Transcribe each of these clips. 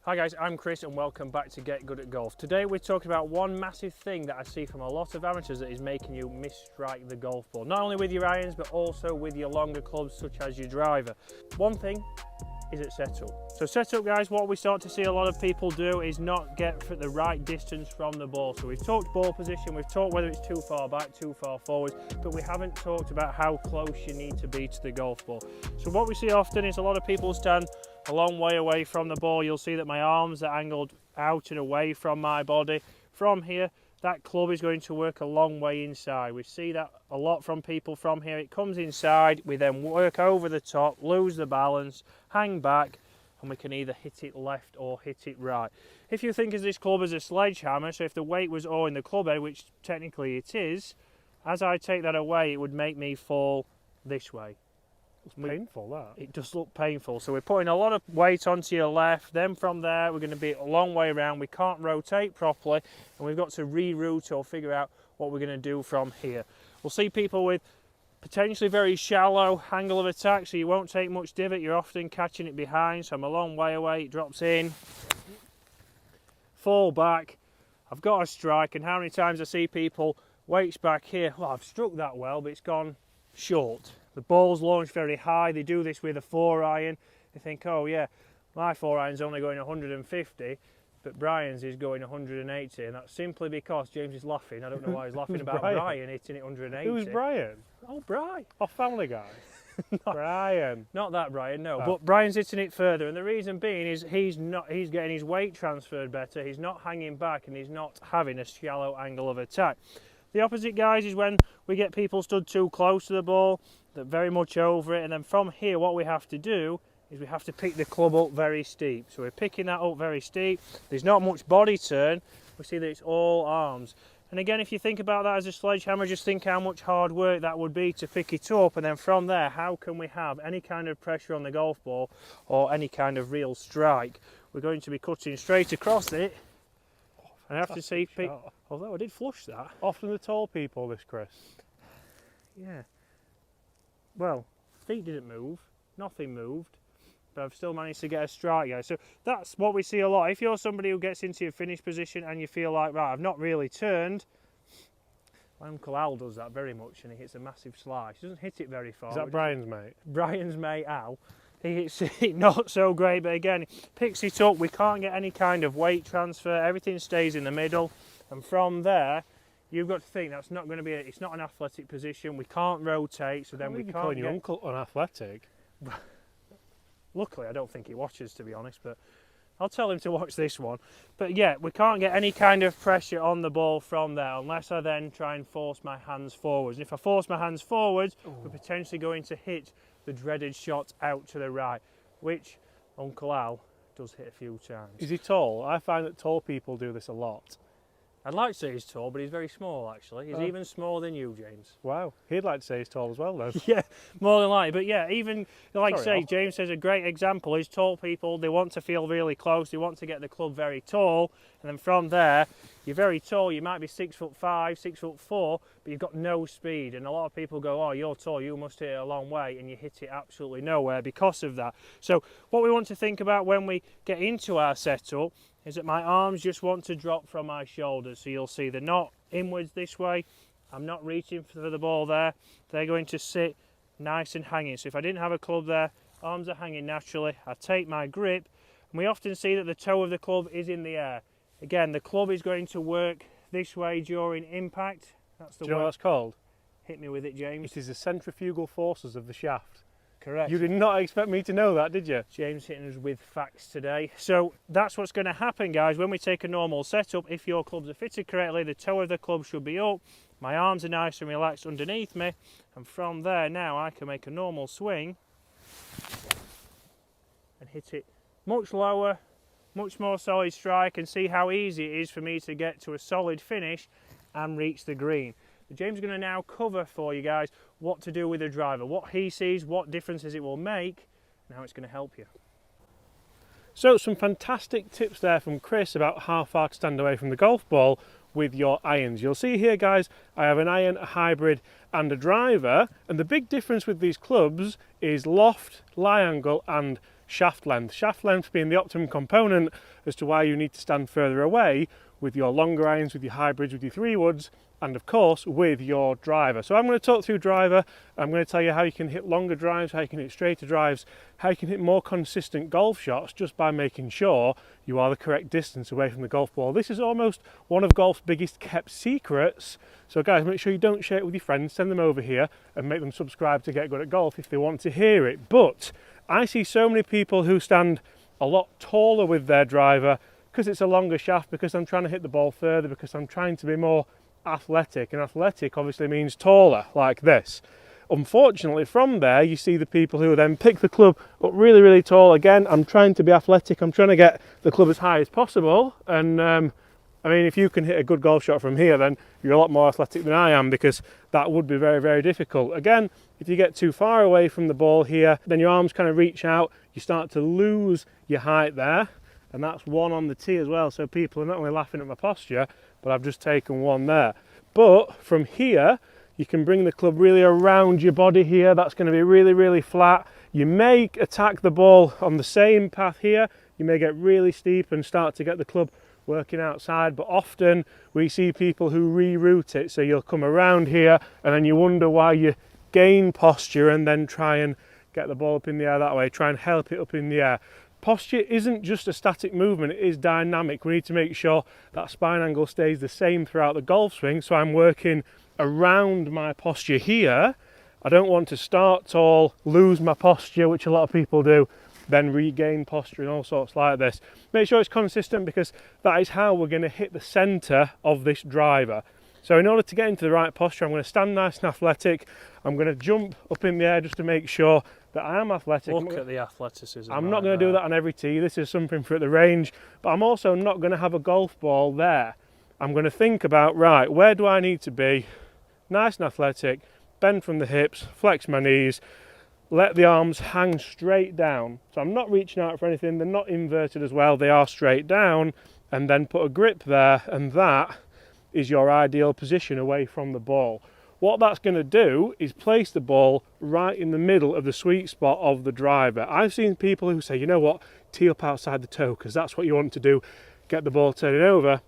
Hi guys, I'm Chris and welcome back to Get Good at Golf. Today we're talking about one massive thing that I see from a lot of amateurs that is making you misstrike the golf ball. Not only with your irons but also with your longer clubs such as your driver. One thing is at setup. So setup guys, what we start to see a lot of people do is not get the right distance from the ball. So we've talked ball position, we've talked whether it's too far back, too far forward, but we haven't talked about how close you need to be to the golf ball. So what we see often is a lot of people stand a long way away from the ball. You'll see that my arms are angled out and away from my body. From here, that club is going to work a long way inside. We see that a lot from people from here. It comes inside, we then work over the top, lose the balance, hang back, and we can either hit it left or hit it right. If you think of this club as a sledgehammer, so if the weight was all in the club head, which technically it is, as I take that away, it would make me fall this way. It's painful, that. It does look painful. So we're putting a lot of weight onto your left, then from there we're going to be a long way around. We can't rotate properly and we've got to reroute or figure out what we're going to do from here. We'll see people with potentially very shallow angle of attack, so you won't take much divot, you're often catching it behind. So I'm a long way away, it drops in, fall back, I've got a strike, and how many times I see people weights back here, well I've struck that well but it's gone short. The ball's launched very high. They do this with a 4-iron. They think, oh yeah, my 4-iron's only going 150, but Brian's is going 180, and that's simply because James is laughing. I don't know why he's laughing about Brian hitting it 180. Who's Brian? Oh, Brian. Oh, Family Guy. Brian. Not that Brian, no. Oh. But Brian's hitting it further, and the reason being is he's getting his weight transferred better. He's not hanging back, and he's not having a shallow angle of attack. The opposite, guys, is when we get people stood too close to the ball, that very much over it, and then from here what we have to do is we have to pick the club up very steep. So we're picking that up very steep. There's not much body turn. We see that it's all arms. And again, if you think about that as a sledgehammer, just think how much hard work that would be to pick it up, and then from there, how can we have any kind of pressure on the golf ball or any kind of real strike? We're going to be cutting straight across it. And I have to see people, although I did flush that. Often the tall people, this, Chris. Yeah. Well, feet didn't move, nothing moved, but I've still managed to get a strike, guys. So that's what we see a lot. If you're somebody who gets into your finish position and you feel like, right, I've not really turned, my Uncle Al does that very much, and he hits a massive slice. He doesn't hit it very far. Is that Brian's mate? Brian's mate, Al. He hits it not so great, but again, picks it up. We can't get any kind of weight transfer. Everything stays in the middle, and from there, you've got to think that's not going to be. It's not an athletic position. We can't rotate, so then we can't. Calling your uncle unathletic. Luckily, I don't think he watches, to be honest, but I'll tell him to watch this one. But yeah, we can't get any kind of pressure on the ball from there unless I then try and force my hands forwards. And if I force my hands forwards, we're potentially going to hit the dreaded shot out to the right, which Uncle Al does hit a few times. Is he tall? I find that tall people do this a lot. I'd like to say he's tall, but he's very small, actually. He's even smaller than you, James. Wow. He'd like to say he's tall as well, then. Yeah, more than likely. But yeah, even, like I Sorry, say, James says a great example is tall people, they want to feel really close, they want to get the club very tall, and then from there, you're very tall, you might be 6'5", 6'4", but you've got no speed. And a lot of people go, oh, you're tall, you must hit it a long way, and you hit it absolutely nowhere because of that. So what we want to think about when we get into our setup is that my arms just want to drop from my shoulders. So you'll see they're not inwards this way. I'm not reaching for the ball there. They're going to sit nice and hanging. So if I didn't have a club there, arms are hanging naturally. I take my grip, and we often see that the toe of the club is in the air. Again, the club is going to work this way during impact. That's the Do you know what that's called? Hit me with it, James. It is the centrifugal forces of the shaft. Correct. You did not expect me to know that, did you? James hitting us with facts today. So that's what's going to happen, guys, when we take a normal setup. If your clubs are fitted correctly, the toe of the club should be up, my arms are nice and relaxed underneath me, and from there now I can make a normal swing and hit it much lower, much more solid strike, and see how easy it is for me to get to a solid finish and reach the green. So James is going to now cover for you guys what to do with the driver, what he sees, what differences it will make, and how it's going to help you. So some fantastic tips there from Chris about how far to stand away from the golf ball with your irons. You'll see here, guys, I have an iron, a hybrid and a driver, and the big difference with these clubs is loft, lie angle and shaft length. Shaft length being the optimum component as to why you need to stand further away with your longer irons, with your hybrids, with your 3-woods, and of course with your driver. So I'm going to talk through driver. I'm going to tell you how you can hit longer drives, how you can hit straighter drives, how you can hit more consistent golf shots just by making sure you are the correct distance away from the golf ball. This is almost one of golf's biggest kept secrets. So guys, make sure you don't share it with your friends, send them over here and make them subscribe to Get Good at Golf if they want to hear it. But I see so many people who stand a lot taller with their driver because it's a longer shaft, because I'm trying to hit the ball further, because I'm trying to be more athletic, and athletic obviously means taller, like this. Unfortunately, from there you see the people who then pick the club up really, really tall. Again, I'm trying to be athletic, I'm trying to get the club as high as possible, and I mean, if you can hit a good golf shot from here, then you're a lot more athletic than I am, because that would be very, very difficult. Again, if you get too far away from the ball here, then your arms kind of reach out, you start to lose your height there, and that's one on the tee as well. So people are not only laughing at my posture, but I've just taken one there. But from here, you can bring the club really around your body here. That's going to be really, really flat. You may attack the ball on the same path here. You may get really steep and start to get the club working outside, but often we see people who reroute it. So you'll come around here and then you wonder why you gain posture and then try and get the ball up in the air that way, try and help it up in the air. Posture isn't just a static movement, it is dynamic. We need to make sure that spine angle stays the same throughout the golf swing, so I'm working around my posture here. I don't want to start tall, lose my posture, which a lot of people do, then regain posture and all sorts like this. Make sure it's consistent, because that is how we're going to hit the centre of this driver. So in order to get into the right posture, I'm going to stand nice and athletic. I'm going to jump up in the air just to make sure that I am athletic. Look at the athleticism. I'm not going to do that on every tee. This is something for at the range, but I'm also not going to have a golf ball there. I'm going to think about, right, where do I need to be? Nice and athletic, bend from the hips, flex my knees, let the arms hang straight down. So I'm not reaching out for anything. They're not inverted as well. They are straight down, and then put a grip there, and that is your ideal position away from the ball. What that's going to do is place the ball right in the middle of the sweet spot of the driver. I've seen people who say, you know what, tee up outside the toe, because that's what you want to do, get the ball turning over.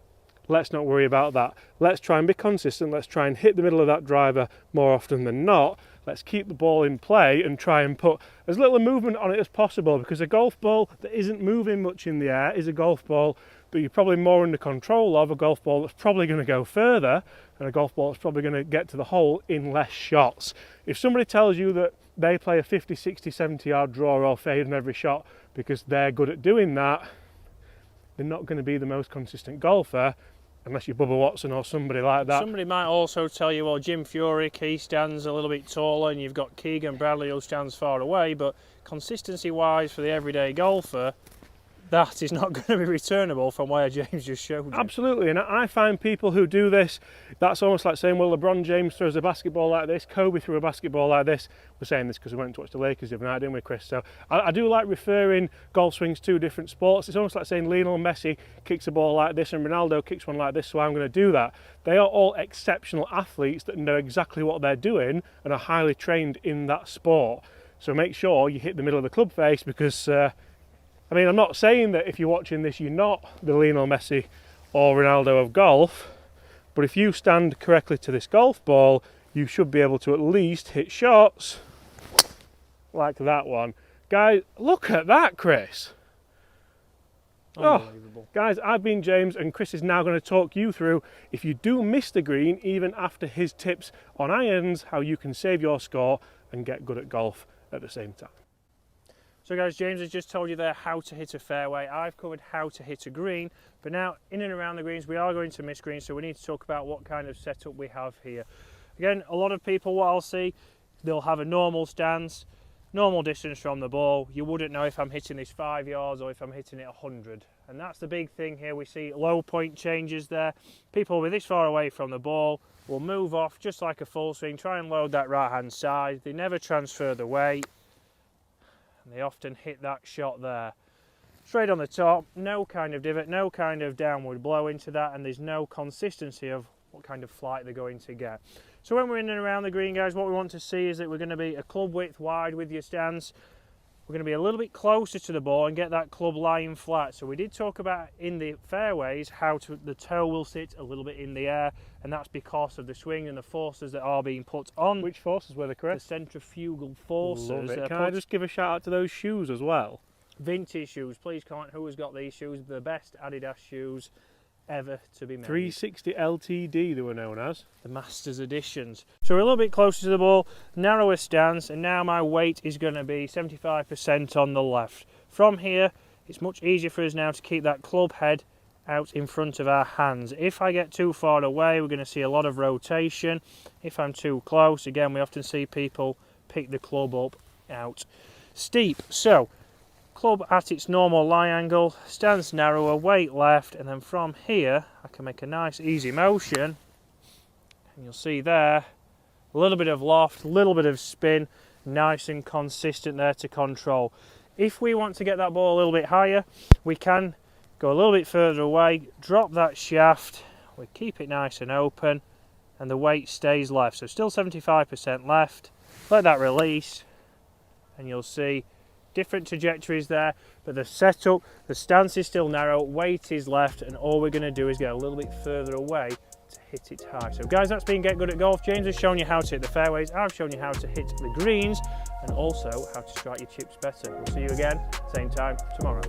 Let's not worry about that. Let's try and be consistent. Let's try and hit the middle of that driver more often than not. Let's keep the ball in play and try and put as little movement on it as possible, because a golf ball that isn't moving much in the air is a golf ball that you're probably more under control of, a golf ball that's probably going to go further, and a golf ball that's probably going to get to the hole in less shots. If somebody tells you that they play a 50, 60, 70 yard draw or fade on every shot because they're good at doing that, they're not going to be the most consistent golfer, unless you're Bubba Watson or somebody like that. Somebody might also tell you, well, Jim Furyk, he stands a little bit taller, and you've got Keegan Bradley who stands far away, but consistency-wise for the everyday golfer, that is not going to be returnable from where James just showed you. Absolutely, and I find people who do this, that's almost like saying, well, LeBron James throws a basketball like this, Kobe threw a basketball like this. We're saying this because we went to watch the Lakers the other night, didn't we, Chris? So I do like referring golf swings to different sports. It's almost like saying Lionel Messi kicks a ball like this and Ronaldo kicks one like this, so I'm going to do that. They are all exceptional athletes that know exactly what they're doing and are highly trained in that sport. So make sure you hit the middle of the club face, because I mean, I'm not saying that if you're watching this, you're not the Lionel Messi or Ronaldo of golf, but if you stand correctly to this golf ball, you should be able to at least hit shots like that one. Guys, look at that, Chris. Unbelievable. Oh, guys, I've been James, and Chris is now going to talk you through, if you do miss the green, even after his tips on irons, how you can save your score and get good at golf at the same time. So guys, James has just told you there how to hit a fairway. I've covered how to hit a green, but now in and around the greens we are going to miss greens, so we need to talk about what kind of setup we have here. Again, a lot of people, what I'll see, they'll have a normal stance, normal distance from the ball. You wouldn't know if I'm hitting this 5 yards or if I'm hitting it 100. And that's the big thing here. We see low point changes there. People with this far away from the ball will move off just like a full swing, try and load that right hand side. They never transfer the weight. And they often hit that shot there. Straight on the top, no kind of divot, no kind of downward blow into that, and there's no consistency of what kind of flight they're going to get. So when we're in and around the green, guys, what we want to see is that we're going to be a club width wide with your stance. we're going to be a little bit closer to the ball and get that club lying flat. So we did talk about in the fairways how the toe will sit a little bit in the air, and that's because of the swing and the forces that are being put on. Which forces were there, Chris? The centrifugal forces. Love it. Can I just give a shout out to those shoes as well? Vintage shoes. Please comment who has got these shoes. The best Adidas shoes ever to be made. 360 LTD they were known as. The Masters editions. So we're a little bit closer to the ball, narrower stance, and now my weight is going to be 75% on the left. From here, it's much easier for us now to keep that club head out in front of our hands. If I get too far away, we're going to see a lot of rotation. If I'm too close, again, we often see people pick the club up out steep. So club at its normal lie angle, stance narrower, weight left, and then from here I can make a nice easy motion, and you'll see there a little bit of loft, a little bit of spin, nice and consistent there to control. If we want to get that ball a little bit higher, we can go a little bit further away, drop that shaft, we keep it nice and open, and the weight stays left. So still 75% left, let that release, and you'll see different trajectories there, but the setup, the stance is still narrow, weight is left, and all we're going to do is get a little bit further away to hit it high. So guys, that's been Get Good at Golf. James has shown you how to hit the fairways, I've shown you how to hit the greens, and also how to strike your chips better. We'll see you again, same time tomorrow.